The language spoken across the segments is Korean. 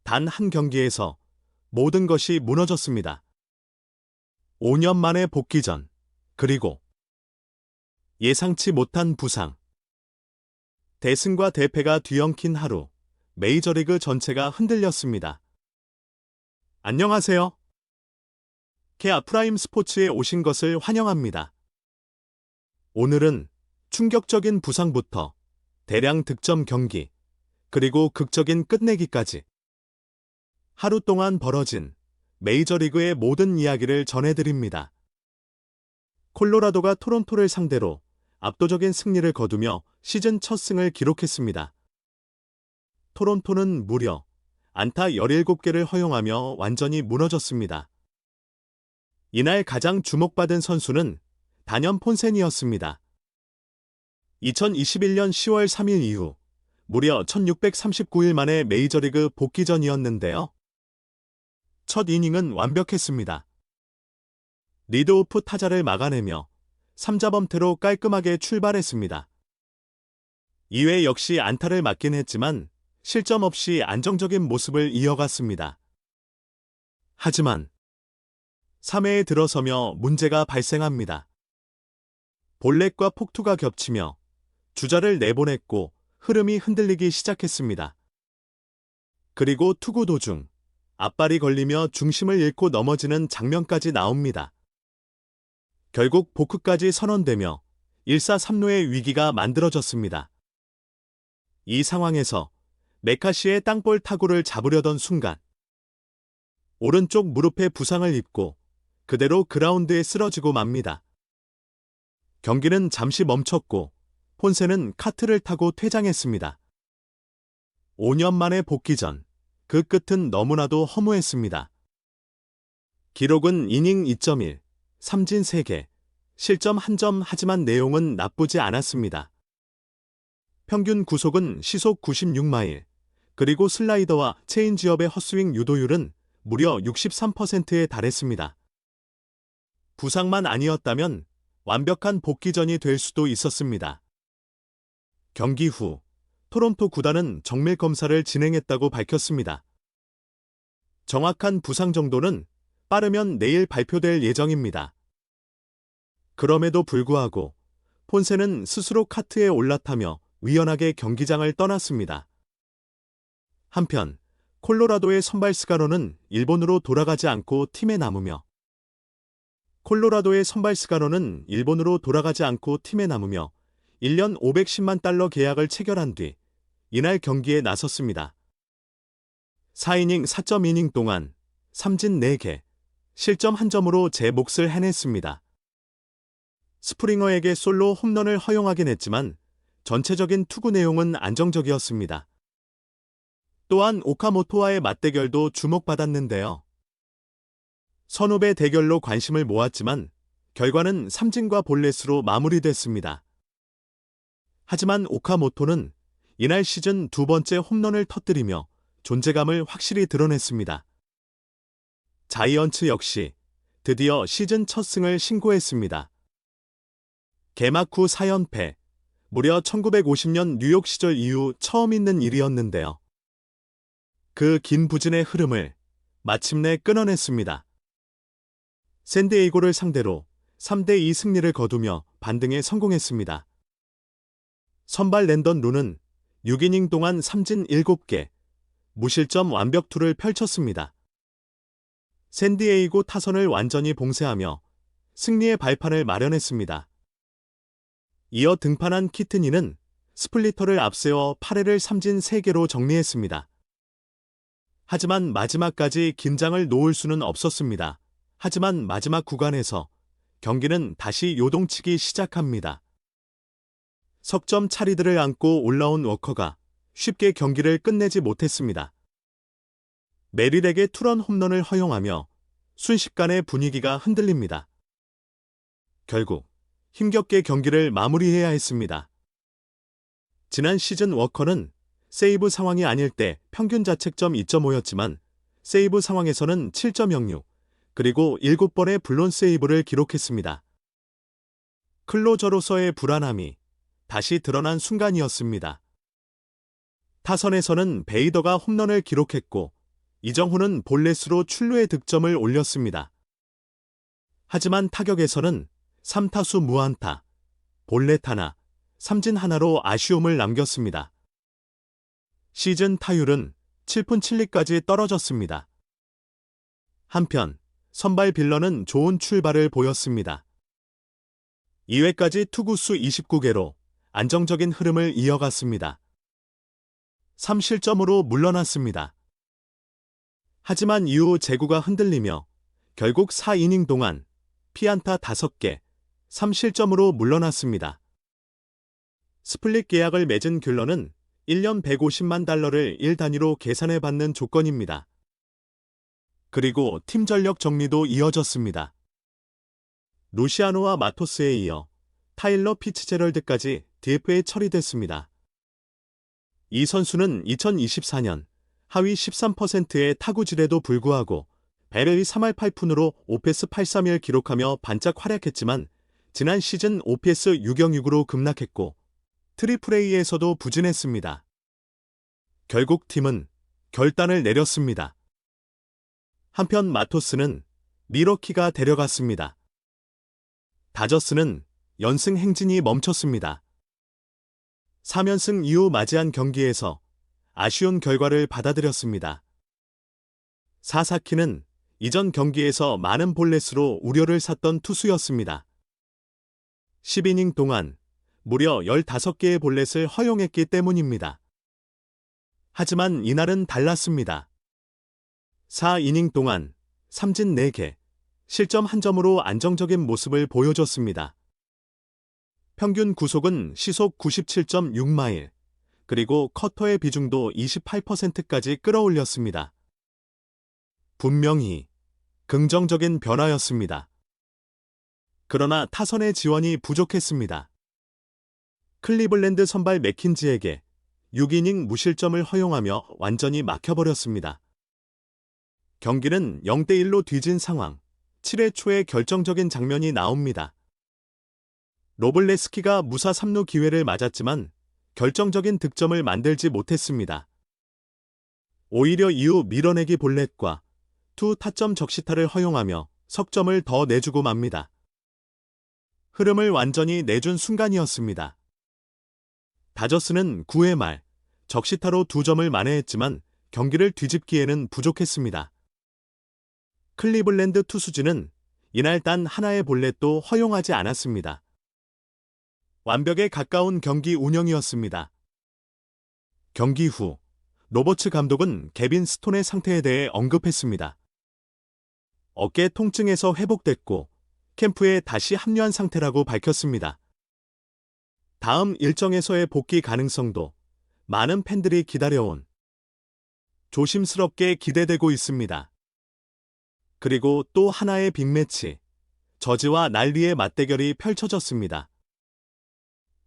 단 한 경기에서 모든 것이 무너졌습니다. 5년 만에 복귀전, 그리고 예상치 못한 부상. 대승과 대패가 뒤엉킨 하루, 메이저리그 전체가 흔들렸습니다. 안녕하세요. 케아 프라임 스포츠에 오신 것을 환영합니다. 오늘은 충격적인 부상부터 대량 득점 경기, 그리고 극적인 끝내기까지 하루 동안 벌어진 메이저리그의 모든 이야기를 전해드립니다. 콜로라도가 토론토를 상대로 압도적인 승리를 거두며 시즌 첫 승을 기록했습니다. 토론토는 무려 안타 17개를 허용하며 완전히 무너졌습니다. 이날 가장 주목받은 선수는 단연 폰센이었습니다. 2021년 10월 3일 이후 무려 1639일 만에 메이저리그 복귀전이었는데요. 첫 이닝은 완벽했습니다. 리드오프 타자를 막아내며 3자범퇴로 깔끔하게 출발했습니다. 2회 역시 안타를 맞긴 했지만 실점 없이 안정적인 모습을 이어갔습니다. 하지만 3회에 들어서며 문제가 발생합니다. 볼넷과 폭투가 겹치며 주자를 내보냈고 흐름이 흔들리기 시작했습니다. 그리고 투구 도중 앞발이 걸리며 중심을 잃고 넘어지는 장면까지 나옵니다. 결국 보크까지 선언되며 1사3루의 위기가 만들어졌습니다. 이 상황에서 메카시의 땅볼 타구를 잡으려던 순간 오른쪽 무릎에 부상을 입고 그대로 그라운드에 쓰러지고 맙니다. 경기는 잠시 멈췄고 폰센은 카트를 타고 퇴장했습니다. 5년 만에 복귀전, 그 끝은 너무나도 허무했습니다. 기록은 이닝 2.1, 삼진 3개, 실점 1점 하지만 내용은 나쁘지 않았습니다. 평균 구속은 시속 96마일, 그리고 슬라이더와 체인지업의 헛스윙 유도율은 무려 63%에 달했습니다. 부상만 아니었다면 완벽한 복귀전이 될 수도 있었습니다. 경기 후 토론토 구단은 정밀 검사를 진행했다고 밝혔습니다. 정확한 부상 정도는 빠르면 내일 발표될 예정입니다. 그럼에도 불구하고 폰센은 스스로 카트에 올라타며 위연하게 경기장을 떠났습니다. 한편 콜로라도의 선발 스가노는 일본으로 돌아가지 않고 팀에 남으며 1년 510만 달러 계약을 체결한 뒤 이날 경기에 나섰습니다. 4이닝 4.2이닝 동안 삼진 4개, 실점 1점으로 제 몫을 해냈습니다. 스프링어에게 솔로 홈런을 허용하긴 했지만 전체적인 투구 내용은 안정적이었습니다. 또한 오카모토와의 맞대결도 주목받았는데요. 선후배 대결로 관심을 모았지만 결과는 삼진과 볼넷으로 마무리됐습니다. 하지만 오카모토는 이날 시즌 두 번째 홈런을 터뜨리며 존재감을 확실히 드러냈습니다. 자이언츠 역시 드디어 시즌 첫 승을 신고했습니다. 개막 후 4연패, 무려 1950년 뉴욕 시절 이후 처음 있는 일이었는데요. 그 긴 부진의 흐름을 마침내 끊어냈습니다. 샌디에이고를 상대로 3대2 승리를 거두며 반등에 성공했습니다. 선발 랜던 루는 6이닝 동안 삼진 7개, 무실점 완벽투를 펼쳤습니다. 샌디에이고 타선을 완전히 봉쇄하며 승리의 발판을 마련했습니다. 이어 등판한 키트니는 스플리터를 앞세워 8회를 삼진 3개로 정리했습니다. 하지만 마지막까지 긴장을 놓을 수는 없었습니다. 하지만 마지막 구간에서 경기는 다시 요동치기 시작합니다. 석점 차리들을 안고 올라온 워커가 쉽게 경기를 끝내지 못했습니다. 메릴에게 투런 홈런을 허용하며 순식간에 분위기가 흔들립니다. 결국 힘겹게 경기를 마무리해야 했습니다. 지난 시즌 워커는 세이브 상황이 아닐 때 평균 자책점 2.5였지만 세이브 상황에서는 7.06, 그리고 7번의 블론 세이브를 기록했습니다. 클로저로서의 불안함이 다시 드러난 순간이었습니다. 타선에서는 베이더가 홈런을 기록했고 이정후는 볼넷으로 출루의 득점을 올렸습니다. 하지만 타격에서는 3타수 무안타, 볼넷 하나, 삼진 하나로 아쉬움을 남겼습니다. 시즌 타율은 7푼 7리까지 떨어졌습니다. 한편 선발 빌런은 좋은 출발을 보였습니다. 2회까지 투구수 29개로 안정적인 흐름을 이어갔습니다. 3실점으로 물러났습니다. 하지만 이후 제구가 흔들리며 결국 4이닝 동안 피안타 5개, 3실점으로 물러났습니다. 스플릿 계약을 맺은 귤러는 1년 150만 달러를 1단위로 계산해 받는 조건입니다. 그리고 팀 전력 정리도 이어졌습니다. 루시아노와 마토스에 이어 타일러 피츠제럴드까지 DFA에 처리됐습니다. 이 선수는 2024년 하위 13%의 타구질에도 불구하고 배럴이 3할 8푼으로 OPS 831 기록하며 반짝 활약했지만 지난 시즌 OPS 606으로 급락했고 트리플A에서도 부진했습니다. 결국 팀은 결단을 내렸습니다. 한편 마토스는 미러키가 데려갔습니다. 다저스는 연승 행진이 멈췄습니다. 3연승 이후 맞이한 경기에서 아쉬운 결과를 받아들였습니다. 사사키는 이전 경기에서 많은 볼넷으로 우려를 샀던 투수였습니다. 10이닝 동안 무려 15개의 볼넷을 허용했기 때문입니다. 하지만 이날은 달랐습니다. 4이닝 동안 삼진 4개, 실점 1점으로 안정적인 모습을 보여줬습니다. 평균 구속은 시속 97.6마일, 그리고 커터의 비중도 28%까지 끌어올렸습니다. 분명히 긍정적인 변화였습니다. 그러나 타선의 지원이 부족했습니다. 클리블랜드 선발 맥킨지에게 6이닝 무실점을 허용하며 완전히 막혀버렸습니다. 경기는 0대1로 뒤진 상황, 7회 초에 결정적인 장면이 나옵니다. 로블레스키가 무사 3루 기회를 맞았지만 결정적인 득점을 만들지 못했습니다. 오히려 이후 밀어내기 볼넷과 투 타점 적시타를 허용하며 석점을 더 내주고 맙니다. 흐름을 완전히 내준 순간이었습니다. 다저스는 9회 말 적시타로 2점을 만회했지만 경기를 뒤집기에는 부족했습니다. 클리블랜드 투수진은 이날 단 하나의 볼넷도 허용하지 않았습니다. 완벽에 가까운 경기 운영이었습니다. 경기 후 로버츠 감독은 개빈 스톤의 상태에 대해 언급했습니다. 어깨 통증에서 회복됐고 캠프에 다시 합류한 상태라고 밝혔습니다. 다음 일정에서의 복귀 가능성도 많은 팬들이 기다려온 조심스럽게 기대되고 있습니다. 그리고 또 하나의 빅매치, 저지와 날리의 맞대결이 펼쳐졌습니다.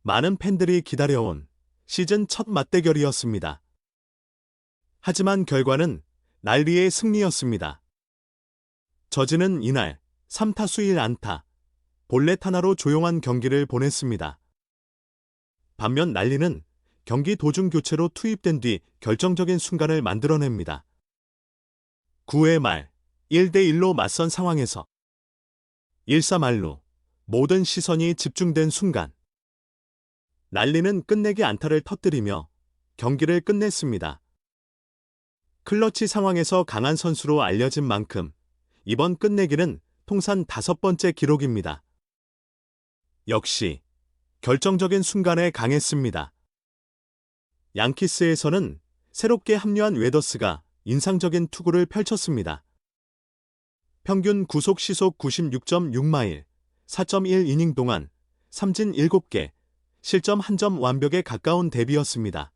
많은 팬들이 기다려온 시즌 첫 맞대결이었습니다. 하지만 결과는 날리의 승리였습니다. 저지는 이날 3타수 1안타, 볼넷 하나로 조용한 경기를 보냈습니다. 반면 날리는 경기 도중 교체로 투입된 뒤 결정적인 순간을 만들어냅니다. 9회 말 1대1로 맞선 상황에서 1사말루 모든 시선이 집중된 순간 날리는 끝내기 안타를 터뜨리며 경기를 끝냈습니다. 클러치 상황에서 강한 선수로 알려진 만큼 이번 끝내기는 통산 5번째 기록입니다. 역시 결정적인 순간에 강했습니다. 양키스에서는 새롭게 합류한 웨더스가 인상적인 투구를 펼쳤습니다. 평균 구속 시속 96.6마일, 4.1이닝 동안 삼진 7개, 실점 1점 완벽에 가까운 대비였습니다.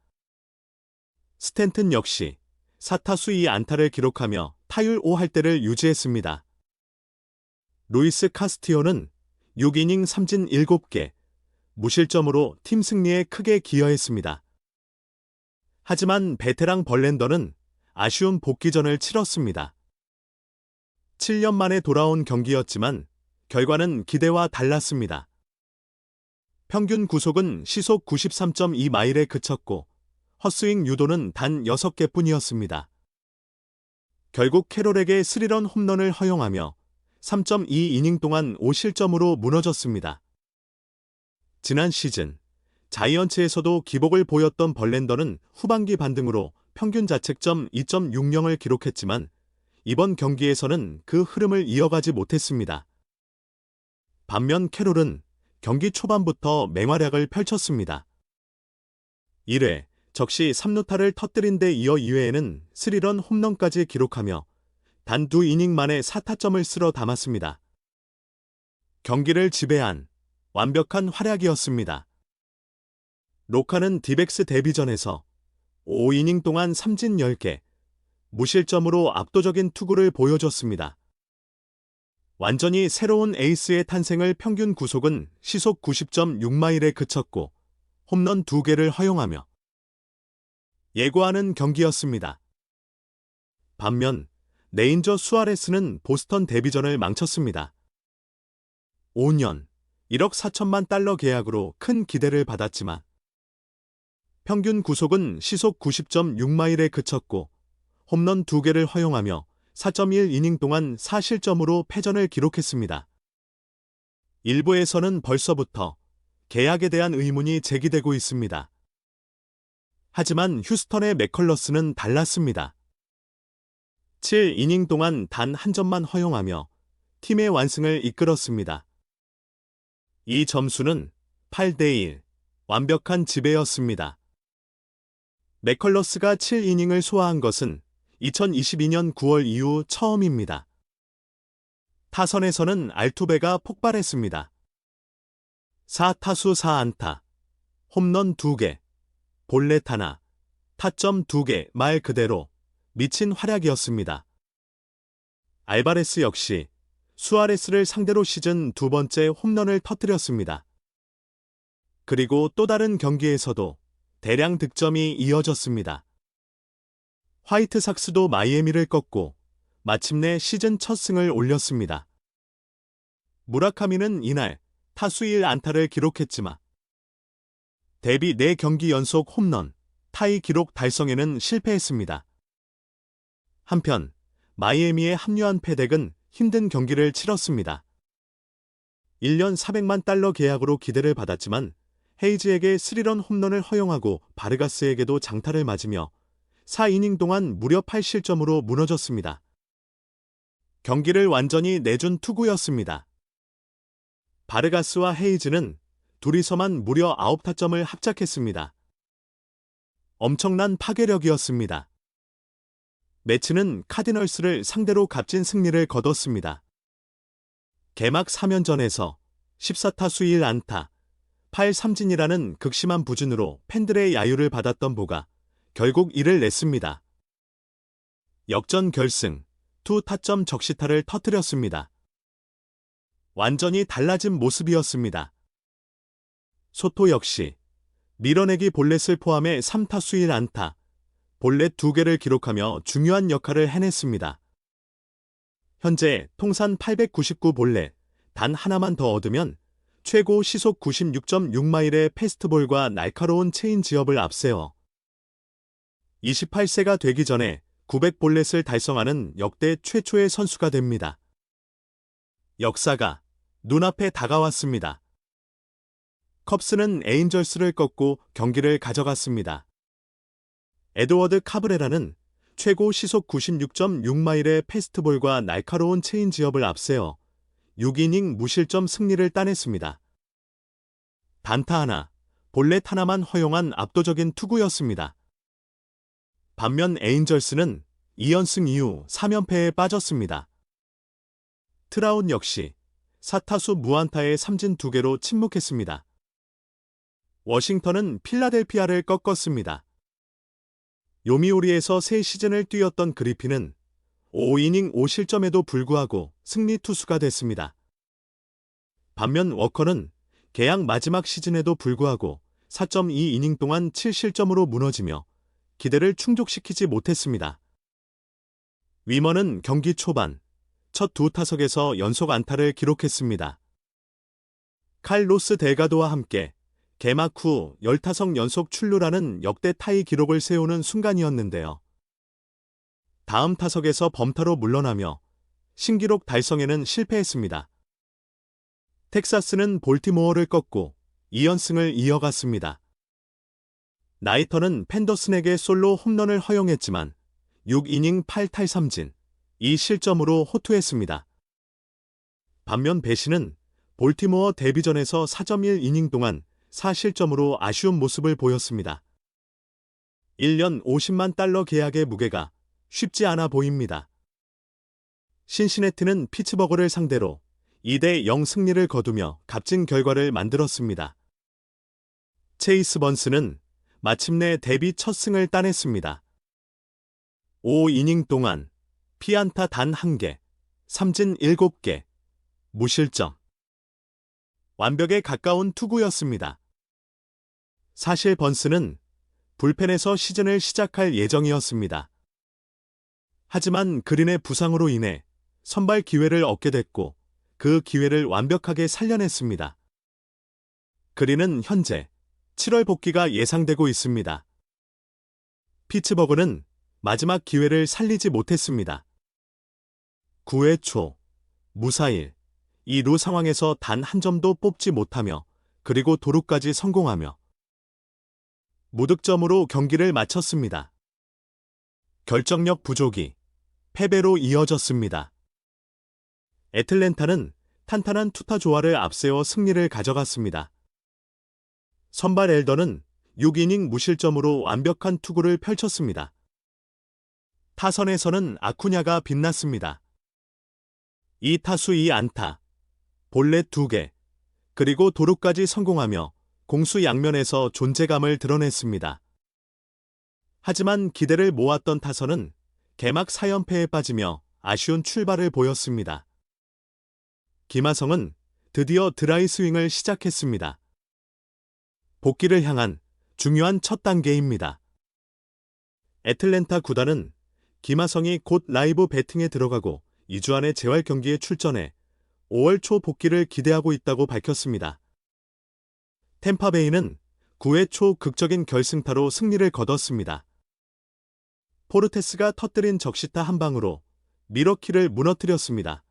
스탠튼 역시 4타수 2안타를 기록하며 타율 5할대를 유지했습니다. 루이스 카스티오는 6이닝 삼진 7개, 무실점으로 팀 승리에 크게 기여했습니다. 하지만 베테랑 벌랜더는 아쉬운 복귀전을 치렀습니다. 7년 만에 돌아온 경기였지만 결과는 기대와 달랐습니다. 평균 구속은 시속 93.2마일에 그쳤고 헛스윙 유도는 단 6개뿐이었습니다. 결국 캐롤에게 스리런 홈런을 허용하며 3.2이닝 동안 5실점으로 무너졌습니다. 지난 시즌 자이언츠에서도 기복을 보였던 벌랜더는 후반기 반등으로 평균 자책점 2.60을 기록했지만 이번 경기에서는 그 흐름을 이어가지 못했습니다. 반면 캐롤은 경기 초반부터 맹활약을 펼쳤습니다. 1회 적시 3루타를 터뜨린 데 이어 2회에는 스리런 홈런까지 기록하며 단 2이닝 만에 4타점을 쓸어 담았습니다. 경기를 지배한 완벽한 활약이었습니다. 로카는 디백스 데뷔전에서 5이닝 동안 삼진 10개, 무실점으로 압도적인 투구를 보여줬습니다. 완전히 새로운 에이스의 탄생을 평균 구속은 시속 90.6마일에 그쳤고 홈런 2개를 허용하며 예고하는 경기였습니다. 반면 레인저 수아레스는 보스턴 데뷔전을 망쳤습니다. 5년 1억 4천만 달러 계약으로 큰 기대를 받았지만 평균 구속은 시속 90.6마일에 그쳤고 홈런 2개를 허용하며 4.1이닝 동안 4실점으로 패전을 기록했습니다. 일부에서는 벌써부터 계약에 대한 의문이 제기되고 있습니다. 하지만 휴스턴의 맥컬러스는 달랐습니다. 7이닝 동안 단 한 점만 허용하며 팀의 완승을 이끌었습니다. 이 점수는 8대1, 완벽한 지배였습니다. 맥컬러스가 7이닝을 소화한 것은 2022년 9월 이후 처음입니다. 타선에서는 알투베가 폭발했습니다. 4타수 4안타, 홈런 2개, 볼넷 하나, 타점 2개 말 그대로 미친 활약이었습니다. 알바레스 역시 수아레스를 상대로 시즌 2번째 홈런을 터뜨렸습니다. 그리고 또 다른 경기에서도 대량 득점이 이어졌습니다. 화이트삭스도 마이애미를 꺾고 마침내 시즌 첫 승을 올렸습니다. 무라카미는 이날 타수 1안타를 기록했지만 데뷔 4경기 연속 홈런, 타이 기록 달성에는 실패했습니다. 한편 마이애미에 합류한 패덱은 힘든 경기를 치렀습니다. 1년 400만 달러 계약으로 기대를 받았지만 헤이즈에게 스리런 홈런을 허용하고 바르가스에게도 장타를 맞으며 4이닝 동안 무려 8실점으로 무너졌습니다. 경기를 완전히 내준 투구였습니다. 바르가스와 헤이즈는 둘이서만 무려 9타점을 합작했습니다. 엄청난 파괴력이었습니다. 매츠는 카디널스를 상대로 값진 승리를 거뒀습니다. 개막 3연전에서 14타수 1안타, 8삼진이라는 극심한 부진으로 팬들의 야유를 받았던 보가 결국 이를 냈습니다. 역전 결승, 2타점 적시타를 터뜨렸습니다. 완전히 달라진 모습이었습니다. 소토 역시 밀어내기 볼넷을 포함해 3타수 1안타, 볼넷 2개를 기록하며 중요한 역할을 해냈습니다. 현재 통산 899볼넷, 단 하나만 더 얻으면 최고 시속 96.6마일의 패스트볼과 날카로운 체인지업을 앞세워 28세가 되기 전에 900볼넷을 달성하는 역대 최초의 선수가 됩니다. 역사가 눈앞에 다가왔습니다. 컵스는 에인절스를 꺾고 경기를 가져갔습니다. 에드워드 카브레라는 최고 시속 96.6마일의 패스트볼과 날카로운 체인지업을 앞세워 6이닝 무실점 승리를 따냈습니다. 단타 하나, 볼넷 하나만 허용한 압도적인 투구였습니다. 반면 에인절스는 2연승 이후 3연패에 빠졌습니다. 트라웃 역시 4타수 무안타의 삼진 2개로 침묵했습니다. 워싱턴은 필라델피아를 꺾었습니다. 요미우리에서 새 시즌을 뛰었던 그리핀은 5이닝 5실점에도 불구하고 승리 투수가 됐습니다. 반면 워커는 계약 마지막 시즌에도 불구하고 4.2이닝 동안 7실점으로 무너지며 기대를 충족시키지 못했습니다. 위먼은 경기 초반 첫 2타석에서 연속 안타를 기록했습니다. 칼로스 델가도와 함께 개막 후 10타석 연속 출루라는 역대 타이 기록을 세우는 순간이었는데요. 다음 타석에서 범타로 물러나며 신기록 달성에는 실패했습니다. 텍사스는 볼티모어를 꺾고 2연승을 이어갔습니다. 나이터는 펜더슨에게 솔로 홈런을 허용했지만 6이닝 8탈3진 2실점으로 호투했습니다. 반면 배시는 볼티모어 데뷔전에서 4.1이닝 동안 4실점으로 아쉬운 모습을 보였습니다. 1년 $500만 계약의 무게가 쉽지 않아 보입니다. 신시내티는 피츠버그를 상대로 2대0 승리를 거두며 값진 결과를 만들었습니다. 체이스 번스는 마침내 데뷔 첫 승을 따냈습니다. 5이닝 동안 피안타 단 1개, 삼진 7개, 무실점. 완벽에 가까운 투구였습니다. 사실 번스는 불펜에서 시즌을 시작할 예정이었습니다. 하지만 그린의 부상으로 인해 선발 기회를 얻게 됐고 그 기회를 완벽하게 살려냈습니다. 그린은 현재 7월 복귀가 예상되고 있습니다. 피츠버그는 마지막 기회를 살리지 못했습니다. 9회 초 무사일 2루 상황에서 단 한 점도 뽑지 못하며 그리고 도루까지 성공하며 무득점으로 경기를 마쳤습니다. 결정력 부족이 패배로 이어졌습니다. 애틀랜타는 탄탄한 투타 조화를 앞세워 승리를 가져갔습니다. 선발 엘더는 6이닝 무실점으로 완벽한 투구를 펼쳤습니다. 타선에서는 아쿠냐가 빛났습니다. 2타수 2안타, 볼넷 2개, 그리고 도루까지 성공하며 공수 양면에서 존재감을 드러냈습니다. 하지만 기대를 모았던 타선은 개막 4연패에 빠지며 아쉬운 출발을 보였습니다. 김하성은 드디어 드라이 스윙을 시작했습니다. 복귀를 향한 중요한 첫 단계입니다. 애틀랜타 구단은 김하성이 곧 라이브 배팅에 들어가고 2주 안에 재활 경기에 출전해 5월 초 복귀를 기대하고 있다고 밝혔습니다. 템파베이는 9회 초 극적인 결승타로 승리를 거뒀습니다. 포르테스가 터뜨린 적시타 한 방으로 미러키를 무너뜨렸습니다.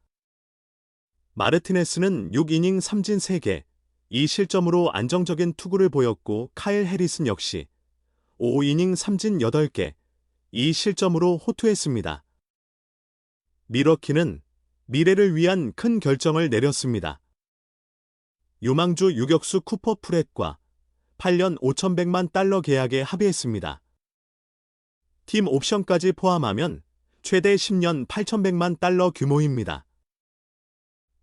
마르티네스는 6이닝 3진 3개, 2실점으로 안정적인 투구를 보였고 카일 해리슨 역시 5이닝 3진 8개, 2실점으로 호투했습니다. 미러키는 미래를 위한 큰 결정을 내렸습니다. 유망주 유격수 쿠퍼 프렛과 8년 $5,100만 계약에 합의했습니다. 팀 옵션까지 포함하면 최대 10년 $8,100만 규모입니다.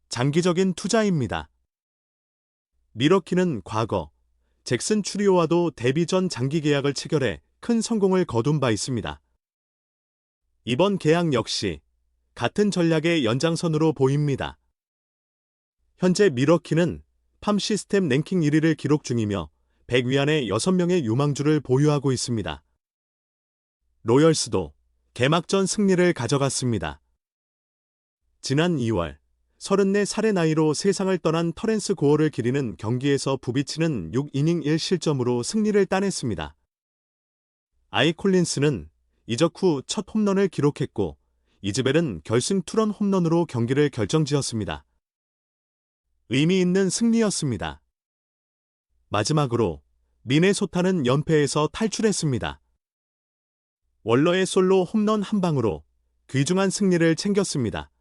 장기적인 투자입니다. 미러키는 과거 잭슨 추리오와도 데뷔 전 장기 계약을 체결해 큰 성공을 거둔 바 있습니다. 이번 계약 역시 같은 전략의 연장선으로 보입니다. 현재 미러키는 팜 시스템 랭킹 1위를 기록 중이며 100 위안의 6명의 유망주를 보유하고 있습니다. 로열스도 개막전 승리를 가져갔습니다. 지난 2월 34살의 나이로 세상을 떠난 터렌스 고어를 기리는 경기에서 부비치는 6이닝 1실점으로 승리를 따냈습니다. 아이 콜린스는 이적 후 첫 홈런을 기록했고 이즈벨은 결승 투런 홈런으로 경기를 결정지었습니다. 의미 있는 승리였습니다. 마지막으로 미네소타는 연패에서 탈출했습니다. 월러의 솔로 홈런 한 방으로 귀중한 승리를 챙겼습니다.